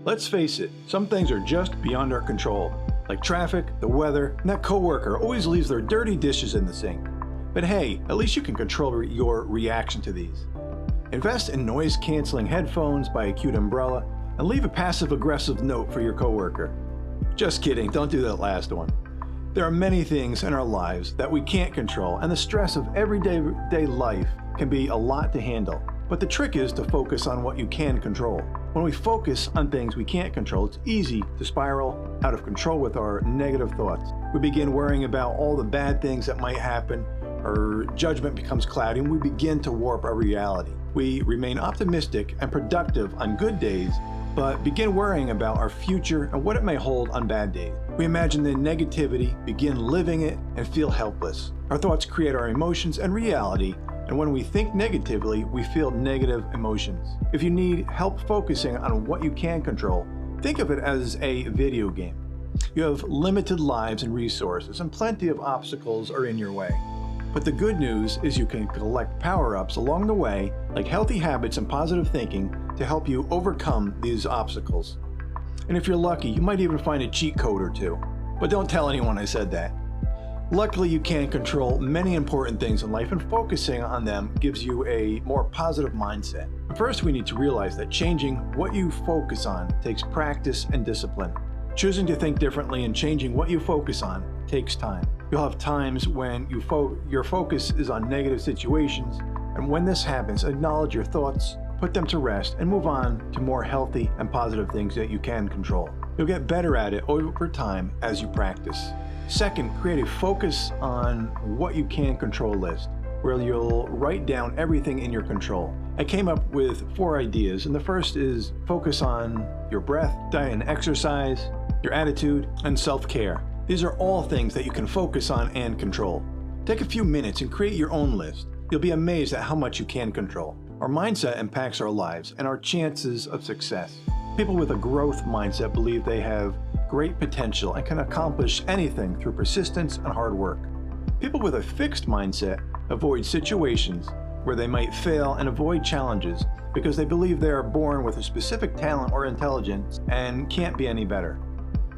Let's face it, some things are just beyond our control, like traffic, the weather, and that coworker always leaves their dirty dishes in the sink. But hey, at least you can control your reaction to these. Invest in noise-canceling headphones, buy a cute umbrella, and leave a passive-aggressive note for your coworker. Just kidding, don't do that last one. There are many things in our lives that we can't control, and the stress of everyday life can be a lot to handle. But the trick is to focus on what you can control. When we focus on things we can't control, it's easy to spiral out of control with our negative thoughts. We begin worrying about all the bad things that might happen, our judgment becomes cloudy, and we begin to warp our reality. We remain optimistic and productive on good days, but begin worrying about our future and what it may hold on bad days. We imagine the negativity, begin living it, and feel helpless. Our thoughts create our emotions and reality, and when we think negatively, we feel negative emotions. If you need help focusing on what you can control, think of it as a video game. You have limited lives and resources, and plenty of obstacles are in your way. But the good news is you can collect power-ups along the way, like healthy habits and positive thinking, to help you overcome these obstacles. And if you're lucky, you might even find a cheat code or two. But don't tell anyone I said that. Luckily, you can control many important things in life, and focusing on them gives you a more positive mindset. First, we need to realize that changing what you focus on takes practice and discipline. Choosing to think differently and changing what you focus on takes time. You'll have times when your focus is on negative situations, and when this happens, acknowledge your thoughts, put them to rest, and move on to more healthy and positive things that you can control. You'll get better at it over time as you practice. Second, create a focus on what you can control list, where you'll write down everything in your control. I came up with 4 ideas, and the first is focus on your breath, diet and exercise, your attitude, and self-care. These are all things that you can focus on and control. Take a few minutes and create your own list. You'll be amazed at how much you can control. Our mindset impacts our lives and our chances of success. People with a growth mindset believe they have great potential and can accomplish anything through persistence and hard work. People with a fixed mindset avoid situations where they might fail and avoid challenges because they believe they are born with a specific talent or intelligence and can't be any better.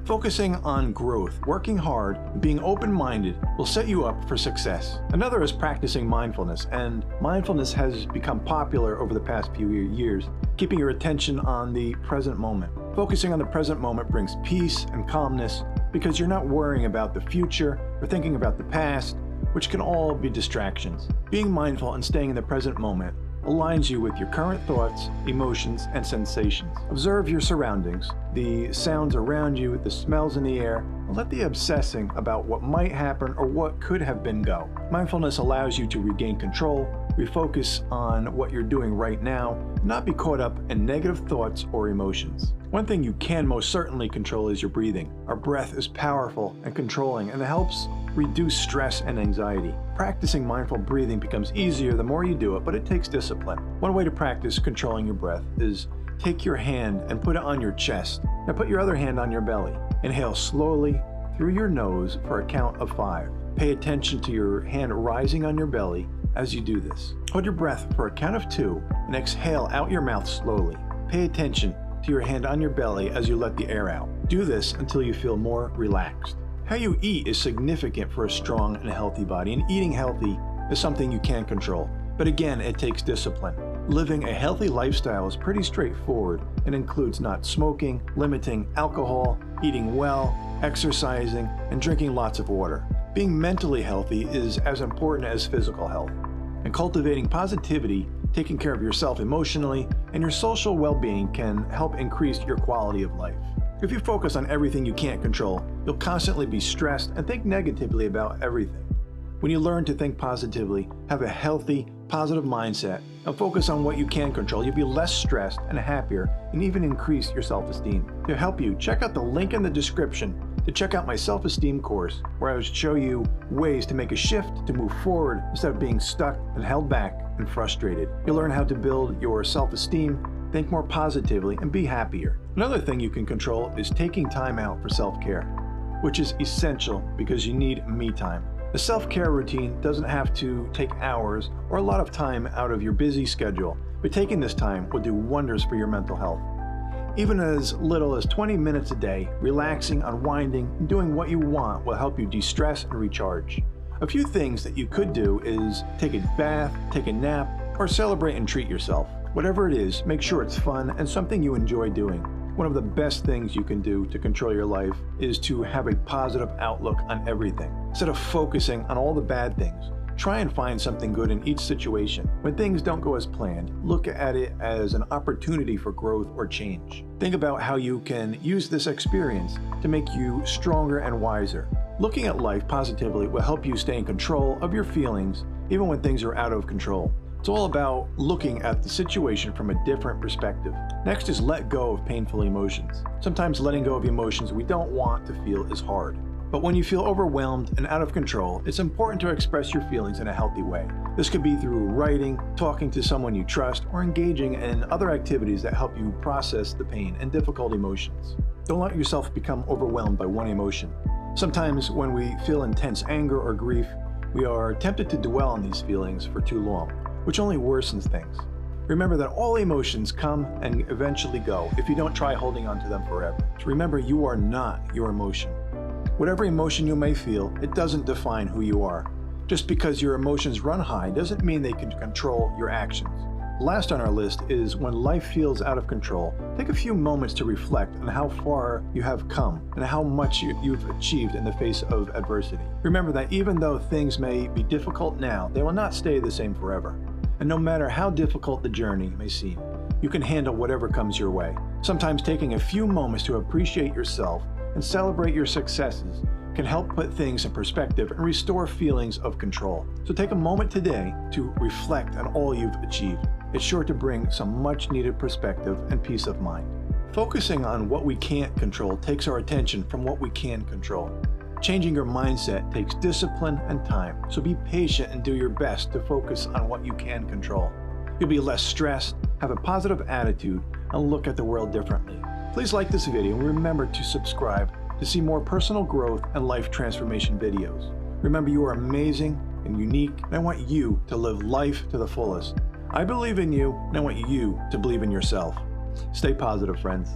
Focusing on growth, working hard, and being open-minded will set you up for success. Another is practicing mindfulness, and mindfulness has become popular over the past few years, keeping your attention on the present moment. Focusing on the present moment brings peace and calmness because you're not worrying about the future or thinking about the past, which can all be distractions. Being mindful and staying in the present moment aligns you with your current thoughts, emotions, and sensations. Observe your surroundings, the sounds around you, the smells in the air, and let the obsessing about what might happen or what could have been go. Mindfulness allows you to regain control, refocus on what you're doing right now, and not be caught up in negative thoughts or emotions. One thing you can most certainly control is your breathing. Our breath is powerful and controlling, and it helps reduce stress and anxiety. Practicing mindful breathing becomes easier the more you do it, but it takes discipline. One way to practice controlling your breath is take your hand and put it on your chest. Now put your other hand on your belly. Inhale slowly through your nose for a count of 5. Pay attention to your hand rising on your belly as you do this. Hold your breath for a count of 2 and exhale out your mouth slowly. Pay attention to your hand on your belly as you let the air out. Do this until you feel more relaxed. How you eat is significant for a strong and healthy body, and eating healthy is something you can control. But again, it takes discipline. Living a healthy lifestyle is pretty straightforward and includes not smoking, limiting alcohol, eating well, exercising, and drinking lots of water. Being mentally healthy is as important as physical health. And cultivating positivity, taking care of yourself emotionally, and your social well-being can help increase your quality of life. If you focus on everything you can't control, you'll constantly be stressed and think negatively about everything. When you learn to think positively, have a healthy, positive mindset, and focus on what you can control, you'll be less stressed and happier, and even increase your self-esteem. To help you, check out the link in the description to check out my self-esteem course, where I will show you ways to make a shift to move forward instead of being stuck and held back and frustrated. You'll learn how to build your self-esteem, think more positively, and be happier. Another thing you can control is taking time out for self-care, which is essential because you need me time. A self-care routine doesn't have to take hours or a lot of time out of your busy schedule, but taking this time will do wonders for your mental health. Even as little as 20 minutes a day, relaxing, unwinding, and doing what you want will help you de-stress and recharge. A few things that you could do is take a bath, take a nap, or celebrate and treat yourself. Whatever it is, make sure it's fun and something you enjoy doing. One of the best things you can do to control your life is to have a positive outlook on everything. Instead of focusing on all the bad things, try and find something good in each situation. When things don't go as planned, look at it as an opportunity for growth or change. Think about how you can use this experience to make you stronger and wiser. Looking at life positively will help you stay in control of your feelings even when things are out of control. It's all about looking at the situation from a different perspective. Next is let go of painful emotions. Sometimes letting go of emotions we don't want to feel is hard. But when you feel overwhelmed and out of control, it's important to express your feelings in a healthy way. This could be through writing, talking to someone you trust, or engaging in other activities that help you process the pain and difficult emotions. Don't let yourself become overwhelmed by one emotion. Sometimes when we feel intense anger or grief, we are tempted to dwell on these feelings for too long, which only worsens things. Remember that all emotions come and eventually go if you don't try holding on to them forever. So remember, you are not your emotion. Whatever emotion you may feel, it doesn't define who you are. Just because your emotions run high doesn't mean they can control your actions. Last on our list is when life feels out of control, take a few moments to reflect on how far you have come and how much you've achieved in the face of adversity. Remember that even though things may be difficult now, they will not stay the same forever. And no matter how difficult the journey may seem, you can handle whatever comes your way. Sometimes taking a few moments to appreciate yourself and celebrate your successes can help put things in perspective and restore feelings of control. So take a moment today to reflect on all you've achieved. It's sure to bring some much needed perspective and peace of mind. Focusing on what we can't control takes our attention from what we can control. Changing your mindset takes discipline and time, so be patient and do your best to focus on what you can control. You'll be less stressed, have a positive attitude, and look at the world differently. Please like this video and remember to subscribe to see more personal growth and life transformation videos. Remember, you are amazing and unique, and I want you to live life to the fullest. I believe in you, and I want you to believe in yourself. Stay positive, friends.